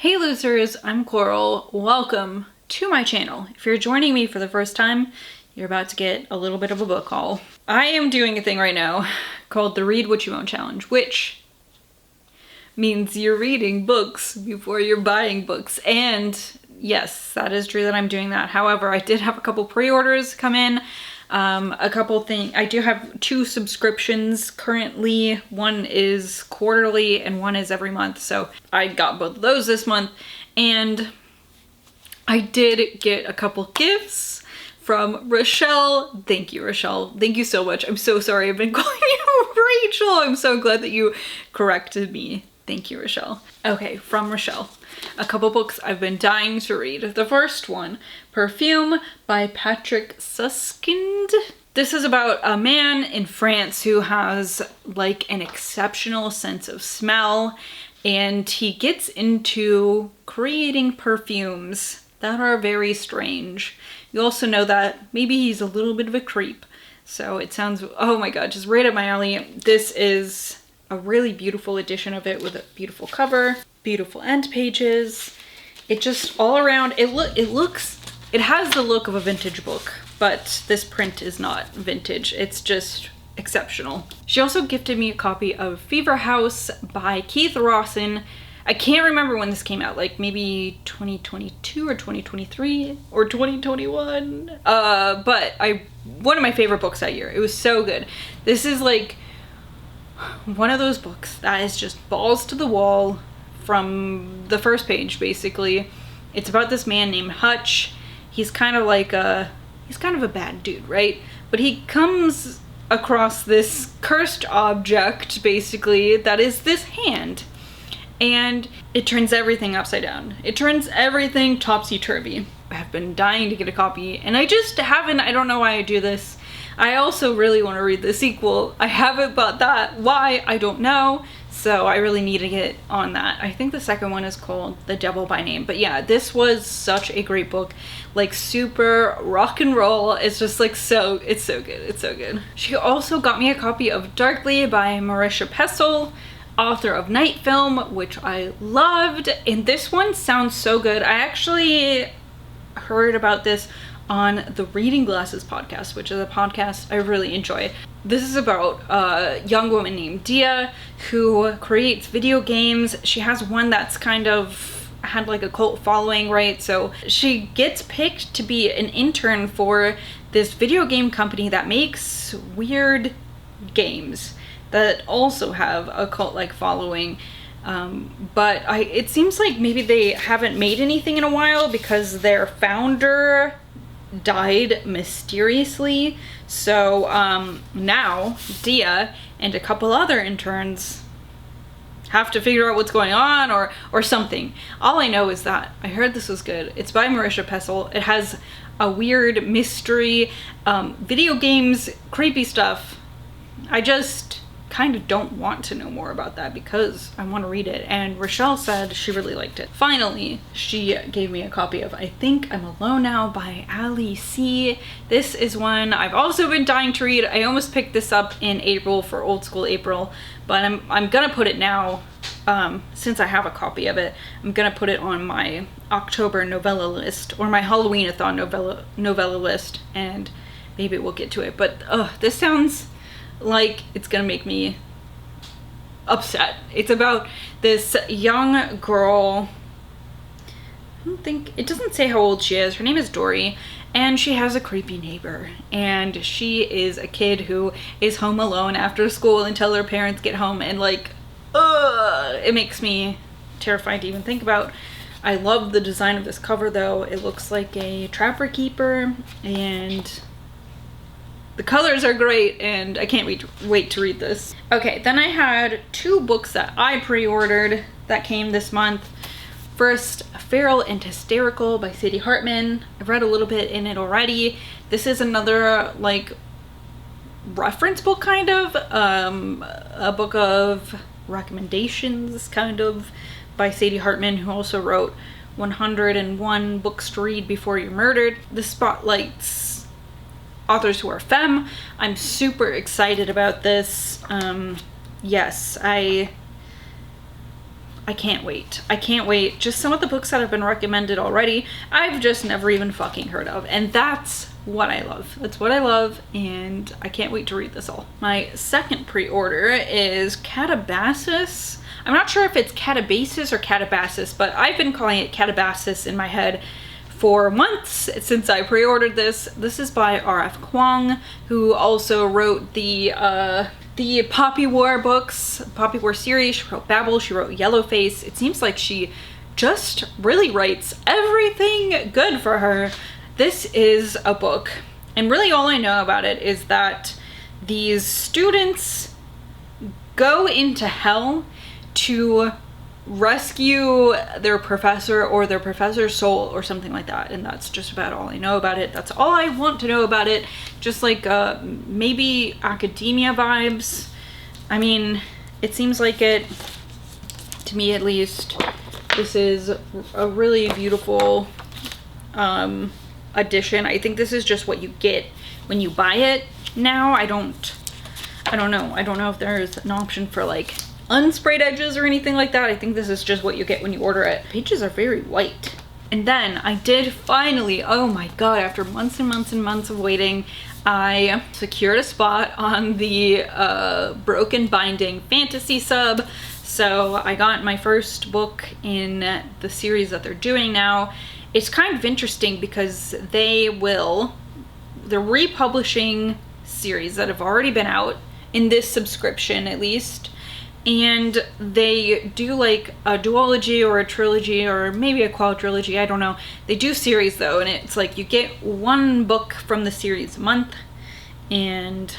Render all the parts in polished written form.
Hey losers, I'm Coral. Welcome to my channel. If you're joining me for the first time, you're about to get a little bit of a book haul. I am doing a thing right now called the Read What You Won't Challenge, which means you're reading books before you're buying books. And yes, that is true that I'm doing that. However, I did have a couple pre-orders come in. I do have 2 subscriptions currently. One is quarterly and one is every month. So I got both of those this month, and I did get a couple gifts from Rochelle. Thank you, Rochelle. Thank you so much. I'm so sorry I've been calling you Rachel. I'm so glad that you corrected me. Thank you, Rochelle. Okay, from Rochelle. A couple books I've been dying to read. The first one, Perfume by Patrick Suskind. This is about a man in France who has like an exceptional sense of smell, and he gets into creating perfumes that are very strange. You also know that maybe he's a little bit of a creep. So it sounds, oh my god, just right up my alley. This is a really beautiful edition of it with a beautiful cover, beautiful end pages. It just all around, it has the look of a vintage book, but this print is not vintage. It's just exceptional. She also gifted me a copy of Fever House by Keith Rawson. I can't remember when this came out, like maybe 2022 or 2023 or 2021. But one of my favorite books that year. It was so good. This is like one of those books that is just balls to the wall from the first page, basically. It's about this man named Hutch. He's kind of a bad dude, right? But he comes across this cursed object, basically, that is this hand. And it turns everything upside down. It turns everything topsy-turvy. I have been dying to get a copy, and I just haven't. I don't know why I do this. I also really want to read the sequel. I haven't bought that. Why? I don't know. So I really need to get on that. I think the second one is called The Devil by Name. But yeah, this was such a great book. Like super rock and roll. It's just like it's so good. It's so good. She also got me a copy of Darkly by Marisha Pessl, author of Night Film, which I loved. And this one sounds so good. I actually heard about this on the Reading Glasses podcast, which is a podcast I really enjoy. This is about a young woman named Dia who creates video games. She has one that's kind of had like a cult following, right? So she gets picked to be an intern for this video game company that makes weird games that also have a cult-like following. But it seems like maybe they haven't made anything in a while because their founder died mysteriously. So now Dia and a couple other interns have to figure out what's going on or something. All I know is that I heard this was good. It's by Marisha Pessl. It has a weird mystery, video games, creepy stuff. I just kind of don't want to know more about that because I want to read it, and Rochelle said she really liked it. Finally, she gave me a copy of I Think I'm Alone Now by Ali C. This is one I've also been dying to read. I almost picked this up in April for Old School April, but I'm gonna put it now, since I have a copy of it. I'm gonna put it on my October novella list, or my Halloween-a-thon novella list, and maybe we'll get to it. But this sounds like it's gonna make me upset. It's about this young girl. It doesn't say how old she is. Her name is Dory, and she has a creepy neighbor, and she is a kid who is home alone after school until her parents get home, and it makes me terrified to even think about. I love the design of this cover though. It looks like a trapper keeper, and the colors are great, and I can't wait to read this. Okay, then I had 2 books that I pre-ordered that came this month. First, Feral and Hysterical by Sadie Hartman. I've read a little bit in it already. This is another like reference book, kind of, a book of recommendations, kind of, by Sadie Hartman, who also wrote 101 Books to Read Before You're Murdered. This spotlights authors who are femme. I'm super excited about this. Yes, I can't wait. I can't wait. Just some of the books that have been recommended already, I've just never even fucking heard of. And that's what I love. That's what I love, and I can't wait to read this all. My second pre-order is Catabasis. I'm not sure if it's Catabasis or Catabasis, but I've been calling it Catabasis in my head for months since I pre-ordered this. This is by R.F. Kuang, who also wrote the Poppy War books, Poppy War series. She wrote Babel, she wrote Yellowface. It seems like she just really writes everything good for her. This is a book, and really all I know about it is that these students go into hell to rescue their professor or their professor's soul or something like that, and that's just about all I know about it. That's all I want to know about it. Just like maybe academia vibes. I mean, it seems like it, to me at least. This is a really beautiful edition. I think this is just what you get when you buy it now. I don't know. I don't know if there's an option for like unsprayed edges or anything like that. I think this is just what you get when you order it. Pages are very white. And then I did finally, oh my god, after months and months and months of waiting, I secured a spot on the Broken Binding fantasy sub. So I got my first book in the series that they're doing now. It's kind of interesting because they're republishing series that have already been out in this subscription at least. And they do like a duology or a trilogy or maybe a quadrilogy, I don't know. They do series though, and it's like you get one book from the series a month. And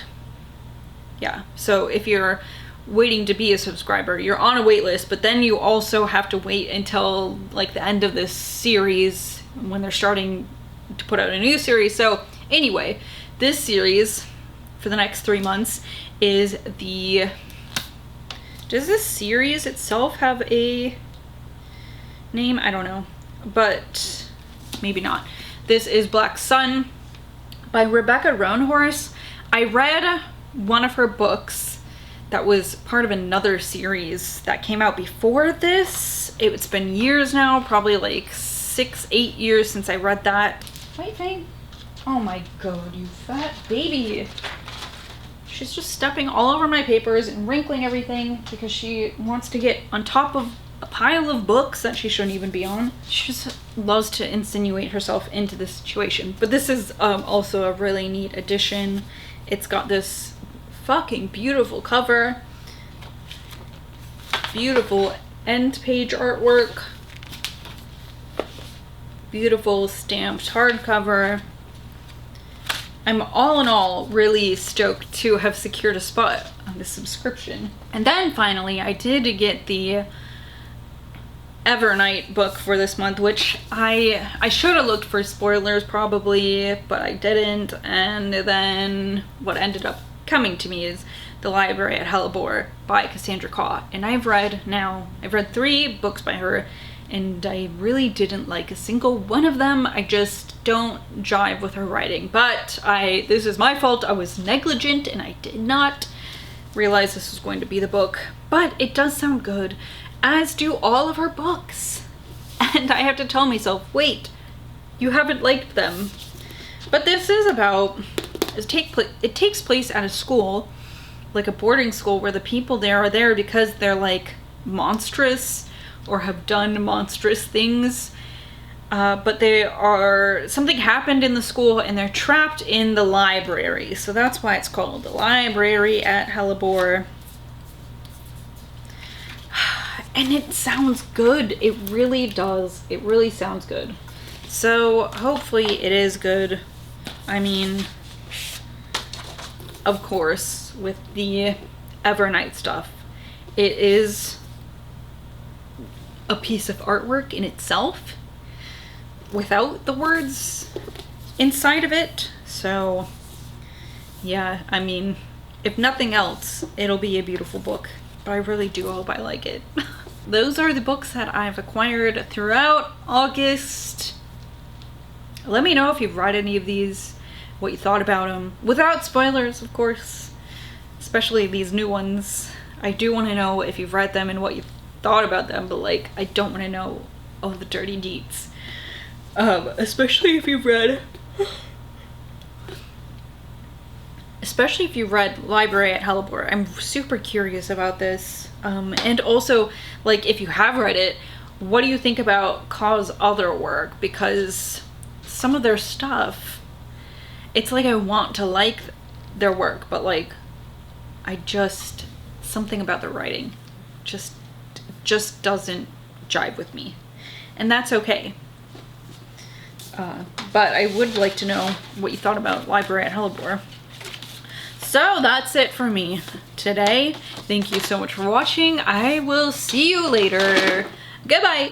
yeah, so if you're waiting to be a subscriber, you're on a wait list, but then you also have to wait until like the end of this series when they're starting to put out a new series. So anyway, this series for the next 3 months is the... Does this series itself have a name? I don't know, but maybe not. This is Black Sun by Rebecca Roanhorse. I read one of her books that was part of another series that came out before this. It's been years now, probably like 6-8 years since I read that. Wait, thing. Oh my god, you fat baby. She's just stepping all over my papers and wrinkling everything because she wants to get on top of a pile of books that she shouldn't even be on. She just loves to insinuate herself into this situation. But this is also a really neat edition. It's got this fucking beautiful cover. Beautiful end page artwork. Beautiful stamped hardcover. I'm all in all really stoked to have secured a spot on this subscription. And then finally I did get the Evernight book for this month, which I should have looked for spoilers probably, but I didn't. And then what ended up coming to me is The Library at Hellebore by Cassandra Khaw. And I've read 3 books by her, and I really didn't like a single one of them. I just don't jive with her writing. But this is my fault. I was negligent and I did not realize this was going to be the book. But it does sound good, as do all of her books. And I have to tell myself, wait, you haven't liked them. But this is about, it takes place at a school, like a boarding school, where the people there are there because they're like monstrous or have done monstrous things, but something happened in the school and they're trapped in the library. So that's why it's called The Library at Hellebore. And it sounds good. It really does. It really sounds good. So hopefully it is good. I mean, of course, with the Evernight stuff, it is a piece of artwork in itself without the words inside of it. So yeah, I mean, if nothing else, it'll be a beautiful book. But I really do hope I like it. Those are the books that I've acquired throughout August. Let me know if you've read any of these, what you thought about them, without spoilers, of course, especially these new ones. I do want to know if you've read them and what you thought about them, but like I don't want to know all the dirty deets. Especially if you've read Library at Hellebore. I'm super curious about this. And also, like, if you have read it, what do you think about Kaw's other work? Because some of their stuff, it's like I want to like their work, but like something about the writing just doesn't jive with me, and that's okay. But I would like to know what you thought about Library at Hellebore. So that's it for me today. Thank you so much for watching. I will see you later. Goodbye.